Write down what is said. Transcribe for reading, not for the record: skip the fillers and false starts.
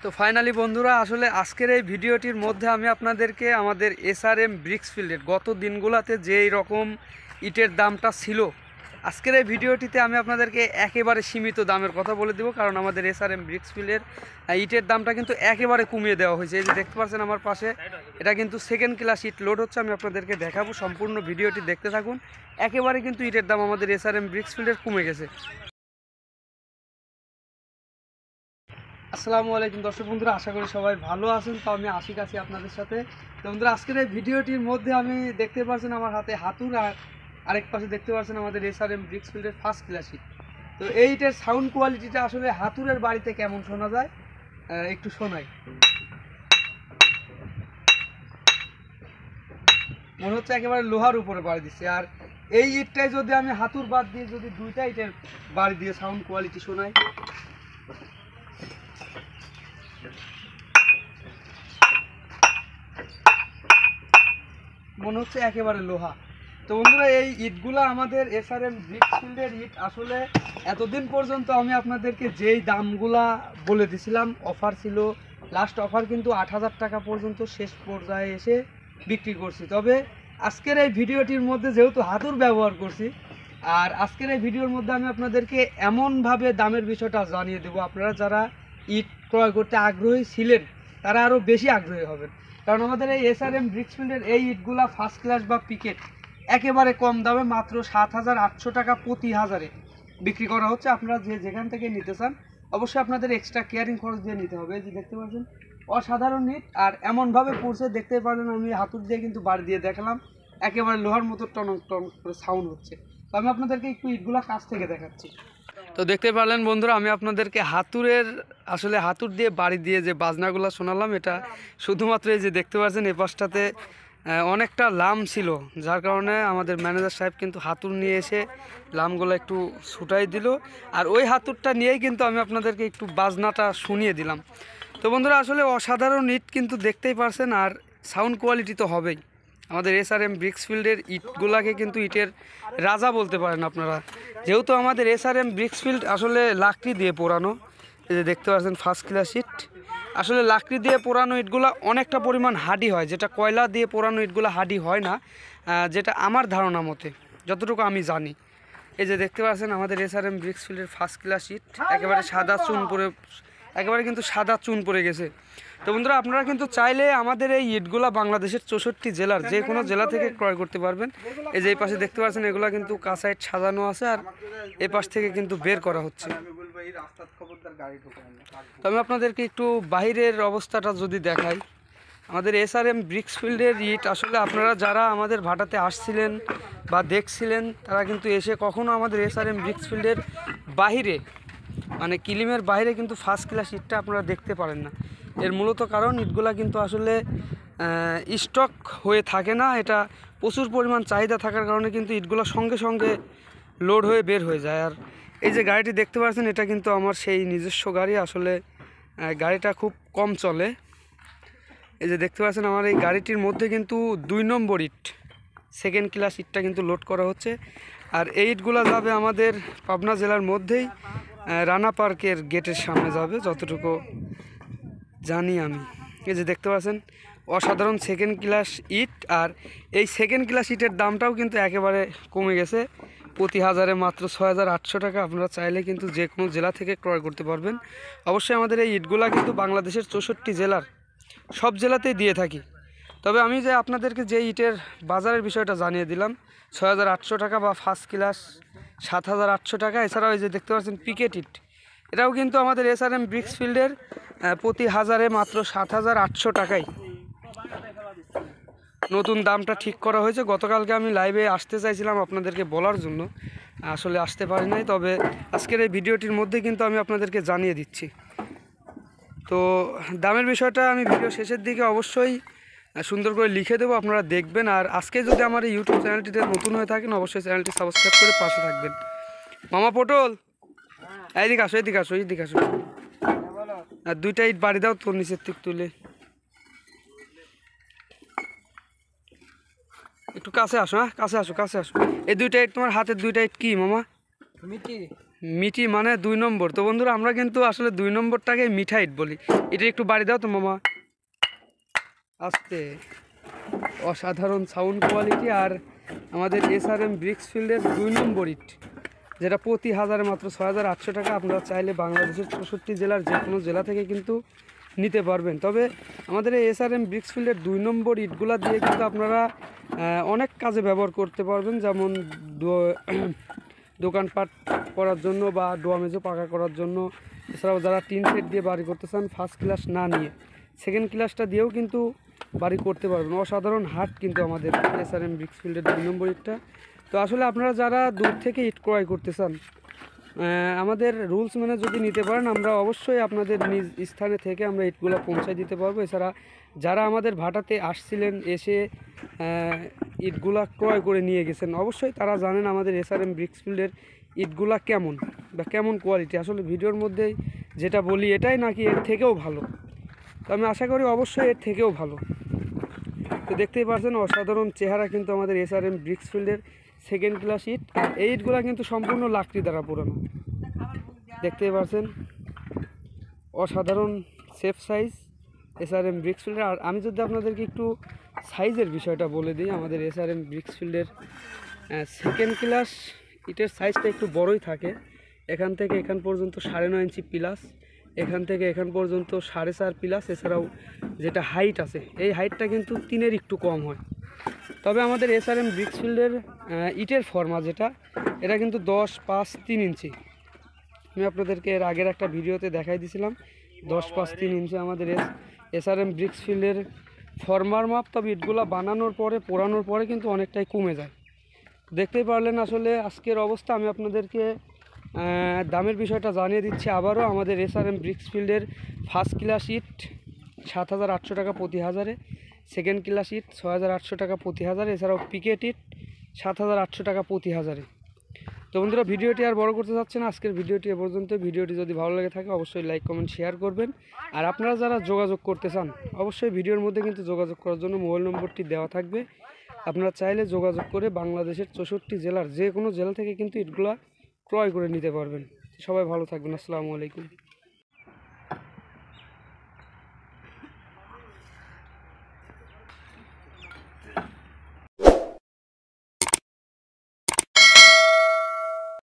তো ফাইনালি বন্ধুরা আসলে আজকের এই ভিডিওটির মধ্যে আমি আপনাদেরকে আমাদের এসআরএম ব্রিক্স ফিল্ডের গত দিনগুলোতে যেই রকম ইটের দামটা ছিল আজকের এই ভিডিওটিতে আমি আপনাদেরকে একেবারে সীমিত দামের কথা বলে দেব। কারণ আমাদের এসআরএম ব্রিক্স ফিল্ডের ইটের দামটা কিন্তু একেবারে কমিয়ে দেওয়া হয়েছে। এই যে দেখতে পাচ্ছেন আমার পাশে, এটা কিন্তু সেকেন্ড ক্লাস ইট লোড হচ্ছে। আমি আপনাদেরকে দেখাবো, সম্পূর্ণ ভিডিওটি দেখতে থাকুন। একেবারে কিন্তু ইটের দাম আমাদের এসআরএম ব্রিক্স ফিল্ডের কমে গেছে। আসসালামু আলাইকুম দর্শক বন্ধুরা, আশা করি সবাই ভালো আছেন। তো আমি আশিক আছি আপনাদের সাথে। তো বন্ধুরা আজকের এই ভিডিওটির মধ্যে আমি দেখতে পাচ্ছেন আমার হাতে হাতুর, আর আরেক পাশে দেখতে পাচ্ছেন আমাদের এসআরএম ব্রিক্স ফিল্ডের ফার্স্ট ক্লাস ইট। তো এইটার সাউন্ড কোয়ালিটিটা আসলে হাতুরের বাড়িতে কেমন শোনা যায় একটু শোনাই। মনে হচ্ছে একেবারে লোহার উপরে বাড়ি দিচ্ছে। আর এই ইটটাই যদি আমি হাতুর বাদ দিয়ে যদি দুইটা ইটের বাড়ি দিয়ে সাউন্ড কোয়ালিটি শোনাই, মনে হচ্ছে একেবারে লোহা। তো বন্ধুরা এই ইটগুলো আমাদের এসআরএম ব্রিক্স ফিল্ডের ইট। আসলে এতদিন পর্যন্ত আমি আপনাদেরকে যেই দামগুলা বলে দিছিলাম, অফার ছিল, লাস্ট অফার কিন্তু ৮,০০০ টাকা পর্যন্ত শেষ পর্যায়ে এসে বিক্রি করছি। তবে আজকের এই ভিডিওটির মধ্যে যেহেতু হাতুর ব্যবহার করছি, আর আজকের এই ভিডিওর মধ্যে আমি আপনাদেরকে এমনভাবে দামের বিষয়টা জানিয়ে দেবো, আপনারা যারা ইট ক্রয় করতে আগ্রহী ছিলেন তারা আরও বেশি আগ্রহী হবেন। কারণ আমাদের এই এসআরএম ব্রিক্স ফিল্ডের এই ইটগুলা ফার্স্ট ক্লাস বা পিকেট একেবারে কম দামে মাত্র ৭,৮০০ টাকা প্রতি হাজারে বিক্রি করা হচ্ছে। আপনারা যেখান থেকে নিতে চান অবশ্যই আপনাদের এক্সট্রা কেয়ারিং খরচ দিয়ে নিতে হবে। যে দেখতে পাচ্ছেন অসাধারণ ইট, আর এমনভাবে পড়ছে দেখতে পারলেন, আমি হাতুর দিয়ে কিন্তু বাড়ি দিয়ে দেখালাম, একেবারে লোহার মতো টন টন করে সাউন্ড হচ্ছে। তো আমি আপনাদেরকে একটু ইটগুলা কাছ থেকে দেখাচ্ছি। তো দেখতে পারলেন বন্ধুরা, আমি আপনাদেরকে হাতুরের আসলে হাতুর দিয়ে বাড়ি দিয়ে যে বাজনাগুলো শোনালাম, এটা শুধুমাত্র এই যে দেখতে পাচ্ছেন এ পাশটাতে অনেকটা লাম ছিল, যার কারণে আমাদের ম্যানেজার সাহেব কিন্তু হাতুর নিয়ে এসে লামগুলো একটু ছুটাই দিল, আর ওই হাতুরটা নিয়েই কিন্তু আমি আপনাদেরকে একটু বাজনাটা শুনিয়ে দিলাম। তো বন্ধুরা আসলে অসাধারণ ইট কিন্তু দেখতেই পারছেন, আর সাউন্ড কোয়ালিটি তো হবেই। আমাদের এসআরএম ব্রিক্স ফিল্ডের ইটগুলাকে কিন্তু ইটের রাজা বলতে পারেন আপনারা, যেহেতু আমাদের এসআরএম ব্রিক্স ফিল্ড আসলে লাকড়ি দিয়ে পোড়ানো। এই যে দেখতে পাচ্ছেন ফার্স্ট ক্লাস ইট, আসলে লাকড়ি দিয়ে পোড়ানো ইটগুলা অনেকটা পরিমাণ হার্ডি হয়, যেটা কয়লা দিয়ে পোড়ানো ইটগুলা হার্ডি হয় না, যেটা আমার ধারণা মতে, যতটুকু আমি জানি। এই যে দেখতে পাচ্ছেন আমাদের এসআরএম ব্রিক্স ফিল্ডের ফার্স্ট ক্লাস ইট, একেবারে সাদা চুন পরে, একেবারে কিন্তু সাদা চুন পড়ে গেছে। তো বন্ধুরা আপনারা কিন্তু চাইলে আমাদের এই ইটগুলা বাংলাদেশের 64 জেলার যে কোনো জেলা থেকে ক্রয় করতে পারবেন। এই যে এই পাশে দেখতে পাচ্ছেন এগুলা কিন্তু কাঁচা ইট সাজানো আছে, আর এই পাশ থেকে কিন্তু বের করা হচ্ছে। তো আমি আপনাদেরকে একটু বাইরের অবস্থাটা যদি দেখাই, আমাদের এসআরএম ব্রিক্স ফিল্ডের ইট আসলে আপনারা যারা আমাদের ভাটাতে আসছিলেন বা দেখছিলেন, তারা কিন্তু এসে কখনো আমাদের এসআরএম ব্রিক্স ফিল্ডের বাহিরে, মানে কিলিমের বাইরে কিন্তু ফার্স্ট ক্লাস ইটটা আপনারা দেখতে পারেন না। এর মূলত কারণ ইটগুলা কিন্তু আসলে স্টক হয়ে থাকে না, এটা প্রচুর পরিমাণ চাহিদা থাকার কারণে কিন্তু ইটগুলা সঙ্গে সঙ্গে লোড হয়ে বের হয়ে যায়। আর এই যে গাড়িটি দেখতে পাচ্ছেন, এটা কিন্তু আমার সেই নিজস্ব গাড়ি। আসলে গাড়িটা খুব কম চলে। এই যে দেখতে পাচ্ছেন আমার এই গাড়িটির মধ্যে কিন্তু 2 নম্বর ইট, সেকেন্ড ক্লাস ইটটা কিন্তু লোড করা হচ্ছে। আর এই ইটগুলা যাবে আমাদের পাবনা জেলার মধ্যেই রানা পার্কের গেটের সামনে যাবে, যতটুকু জানি আমি। এই যে দেখতে পাচ্ছেন অসাধারণ সেকেন্ড ক্লাস ইট, আর এই সেকেন্ড ক্লাস ইটের দামটাও কিন্তু একেবারে কমে গেছে, প্রতি হাজারে মাত্র 6,800 টাকা। আপনারা চাইলে কিন্তু যে কোনো জেলা থেকে ক্রয় করতে পারবেন। অবশ্যই আমাদের এই ইটগুলা কিন্তু বাংলাদেশের 64 জেলার সব জেলাতেই দিয়ে থাকি। তবে আমি যে আপনাদেরকে যে ইটের বাজারের বিষয়টা জানিয়ে দিলাম, 6,800 টাকা বা ফার্স্ট ক্লাস 7,800 টাকা। এছাড়াও এই যে দেখতে পাচ্ছেন পিকেট ইট, এটাও কিন্তু আমাদের এসআরএম ব্রিক্স ফিল্ডের প্রতি হাজারে মাত্র 7,800 টাকাই। নতুন দামটা ঠিক করা হয়েছে। গতকালকে আমি লাইভে আসতে চাইছিলাম আপনাদেরকে বলার জন্য, আসলে আসতে পারি নাই। তবে আজকের এই ভিডিওটির মধ্যে কিন্তু আমি আপনাদেরকে জানিয়ে দিচ্ছি। তো দামের বিষয়টা আমি ভিডিও শেষের দিকে অবশ্যই সুন্দর করে লিখে দেবো, আপনারা দেখবেন। আর আজকে যদি আমার এই ইউটিউব চ্যানেলটিতে নতুন হয়ে থাকেন অবশ্যই চ্যানেলটি সাবস্ক্রাইব করে পাশে থাকবেন। মামা পটল, এইদিকে আসো, এইদিকে আসো, এইদিকে আসো। আর 2টা ইট বাড়ি দাও তোর নিচের থেকে তুলে। একটু কাছে আসো, হ্যাঁ কাছে আসো, কাছে আসো। এই 2টা ইট তোমার হাতের 2টা ইট কি মামা? মিঠি মানে 2 নম্বর। তো বন্ধুরা আমরা কিন্তু আসলে 2 নম্বরটাকে মিঠা ইট বলি। এটা একটু বাড়ি দাও তো মামা, আস্তে। অসাধারণ সাউন্ড কোয়ালিটি আর আমাদের এসআরএম ব্রিক্সফিল্ডের 2 নম্বর ইট, যেটা প্রতি হাজারে মাত্র 6,800 টাকা। আপনারা চাইলে বাংলাদেশের 64 জেলার যে কোনো জেলা থেকে কিন্তু নিতে পারবেন। তবে আমাদের এই এসআরএম ব্রিক্সফিল্ডের 2 নম্বর ইটগুলা দিয়ে কিন্তু আপনারা অনেক কাজে ব্যবহার করতে পারবেন, যেমন দোকানপাট করার জন্য বা ডোয়া মেজো পাকা করার জন্য। এছাড়াও যারা টিন সেট দিয়ে বাড়ি করতে চান ফার্স্ট ক্লাস না নিয়ে সেকেন্ড ক্লাসটা দিয়েও কিন্তু বাড়ি করতে পারবেন। অসাধারণ হাট কিন্তু আমাদের এসআরএম ব্রিক্সফিল্ডের 2 নম্বর ইটটা। তো আসলে আপনারা যারা দূর থেকে ইট ক্রয় করতে চান আমাদের রুলস মেনে যদি নিতে পারেন, আমরা অবশ্যই আপনাদের নিজ স্থানে থেকে আমরা ইটগুলো পৌঁছায় দিতে পারবো। এছাড়া যারা আমাদের ভাটাতে আসছিলেন, এসে ইটগুলা ক্রয় করে নিয়ে গেছেন, অবশ্যই তারা জানেন আমাদের এসআরএম ব্রিক্সফিল্ডের ইটগুলা কেমন বা কেমন কোয়ালিটি। আসলে ভিডিওর মধ্যেই যেটা বলি এটাই নাকি এর থেকেও ভালো, তো আমি আশা করি অবশ্যই এর থেকেও ভালো। তো দেখতেই পাচ্ছেন অসাধারণ চেহারা কিন্তু আমাদের এসআরএম ব্রিক্সফিল্ডের সেকেন্ড ক্লাস ইট। আর এই ইটগুলো কিন্তু সম্পূর্ণ লাকড়ি দ্বারা পুরানো, দেখতেই পাচ্ছেন অসাধারণ সেফ সাইজ এসআরএম ব্রিক্সফিল্ডের। আর আমি যদি আপনাদেরকে একটু সাইজের বিষয়টা বলে দিই, আমাদের এসআরএম ব্রিক্সফিল্ডের সেকেন্ড ক্লাস ইটের সাইজটা একটু বড়ই থাকে। এখান থেকে এখান পর্যন্ত 9.5 ইঞ্চি প্লাস, এখান থেকে এখান পর্যন্ত 4.5 প্লাস। এছাড়াও যেটা হাইট আছে এই হাইটটা কিন্তু 3-এর একটু কম হয়। তবে আমাদের এসআরএম ব্রিক্সফিল্ডের ইটের ফর্মা যেটা, এটা কিন্তু 10.5-3 ইঞ্চি। আমি আপনাদেরকে এর আগের একটা ভিডিওতে দেখাই দিয়েছিলাম 10.5-3 ইঞ্চি আমাদের এসআরএম ব্রিক্সফিল্ডের ফর্মার মাপ। তবে ইটগুলো বানানোর পরে পোড়ানোর পরে কিন্তু অনেকটাই কমে যায়। দেখতেই পারলেন আসলে আজকের অবস্থা। আমি আপনাদেরকে দামের বিষয়টা জানিয়ে দিচ্ছি আবারও। আমাদের এসআরএম ব্রিক্সফিল্ডের ফার্স্ট ক্লাস ইট 7,800 টাকা প্রতি হাজারে, সেকেন্ড ক্লাস ইট 6,800 টাকা প্রতি হাজারে, এছাড়াও পিকেট ইট 7,800 টাকা প্রতি হাজারে। তো বন্ধুরা ভিডিওটি আর বড় করতে চাচ্ছি না, আজকের ভিডিওটি এ পর্যন্ত। ভিডিওটি যদি ভালো লেগে থাকে অবশ্যই লাইক কমেন্ট শেয়ার করবেন। আর আপনারা যারা যোগাযোগ করতে চান অবশ্যই ভিডিওর মধ্যে কিন্তু যোগাযোগ করার জন্য মোবাইল নম্বরটি দেওয়া থাকবে। আপনারা চাইলে যোগাযোগ করে বাংলাদেশের 64 জেলার যে কোনো জেলা থেকে কিন্তু ইটগুলা ক্রয় করে নিতে পারবেন। সবাই ভালো থাকবেন। আসসালামু আলাইকুম।